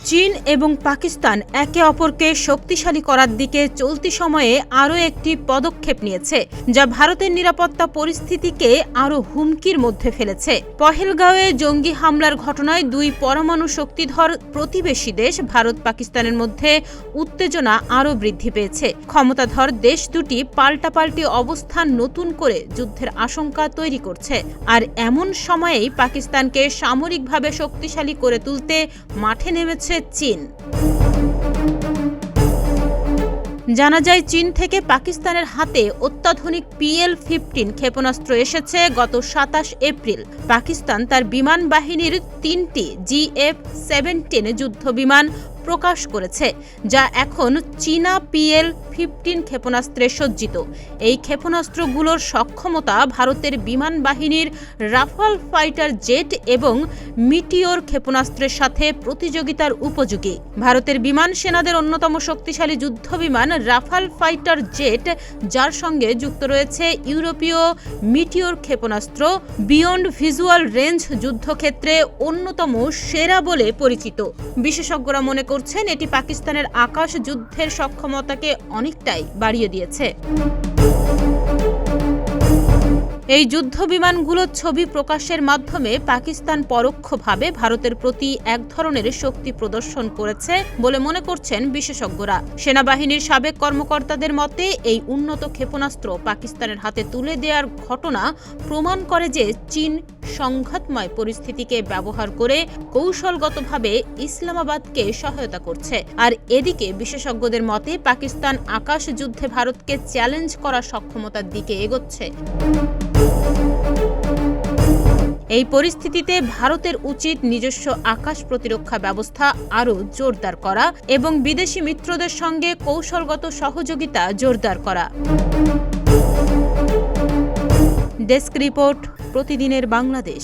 চীন এবং পাকিস্তান একে অপরকে শক্তিশালী করার দিকে চলতি সময়ে আরও একটি পদক্ষেপ নিয়েছে, যা ভারতের নিরাপত্তা পরিস্থিতিকে আরও হুমকির মধ্যে ফেলেছে। পহেলগাঁওয়ে জঙ্গি হামলার ঘটনায় দুই পরমাণু শক্তিধর প্রতিবেশী দেশ ভারত পাকিস্তানের মধ্যে উত্তেজনা আরও বৃদ্ধি পেয়েছে। ক্ষমতাধর দেশ দুটি পাল্টাপাল্টি অবস্থান নতুন করে যুদ্ধের আশঙ্কা তৈরি করছে। আর এমন সময়েই পাকিস্তানকে সামরিকভাবে শক্তিশালী করে তুলতে মাঠে নেমেছে চীন। জানা যায়, চীন থেকে পাকিস্তানের হাতে অত্যাধুনিক PL-15 ক্ষেপণাস্ত্র এসেছে গত 27 এপ্রিল। পাকিস্তান তার বিমান বাহিনীর 3টি GF-17 যুদ্ধবিমান প্রকাশ করেছে, যা এখন চীনা PL-15 ক্ষেপণাস্ত্রে সজ্জিত। এই ক্ষেপণাস্ত্রগুলোর সক্ষমতা ভারতের বিমান বাহিনীর রাফাল ফাইটার জেট এবং মিটিওর ক্ষেপণাস্ত্রের সাথে প্রতিযোগিতার উপযোগী। ভারতের বিমান সেনাদের অন্যতম শক্তিশালী যুদ্ধবিমান রাফাল ফাইটার জেট, যার সঙ্গে যুক্ত রয়েছে ইউরোপীয় মিটিওর ক্ষেপণাস্ত্র, বিয়ন্ড ভিজুয়াল রেঞ্জ যুদ্ধক্ষেত্রে অন্যতম সেরা বলে পরিচিত। বিশেষজ্ঞরা মনে করছেন এটি পাকিস্তানের আকাশ যুদ্ধের সক্ষমতাকে অনেকটাই বাড়িয়ে দিয়েছে। এই যুদ্ধবিমানগুলোর ছবি প্রকাশের মাধ্যমে পাকিস্তান পরোক্ষভাবে ভারতের প্রতি এক ধরনের শক্তি প্রদর্শন করেছে বলে মনে করছেন বিশেষজ্ঞরা। সেনাবাহিনীর সাবেক কর্মকর্তাদের মতে, এই উন্নত ক্ষেপণাস্ত্র পাকিস্তানের হাতে তুলে দেওয়ার ঘটনা প্রমাণ করে যে চীন সংঘাতময় পরিস্থিতিকে ব্যবহার করে কৌশলগতভাবে ইসলামাবাদকে সহায়তা করছে। আর এদিকে বিশেষজ্ঞদের মতে পাকিস্তান আকাশ যুদ্ধে ভারতকে চ্যালেঞ্জ করার সক্ষমতার দিকে এগোচ্ছে। এই পরিস্থিতিতে ভারতের উচিত নিজস্ব আকাশ প্রতিরক্ষা ব্যবস্থা আরও জোরদার করা এবং বিদেশি মিত্রদের সঙ্গে কৌশলগত সহযোগিতা জোরদার করা। ডেস্ক রিপোর্ট, প্রতিদিনের বাংলাদেশ।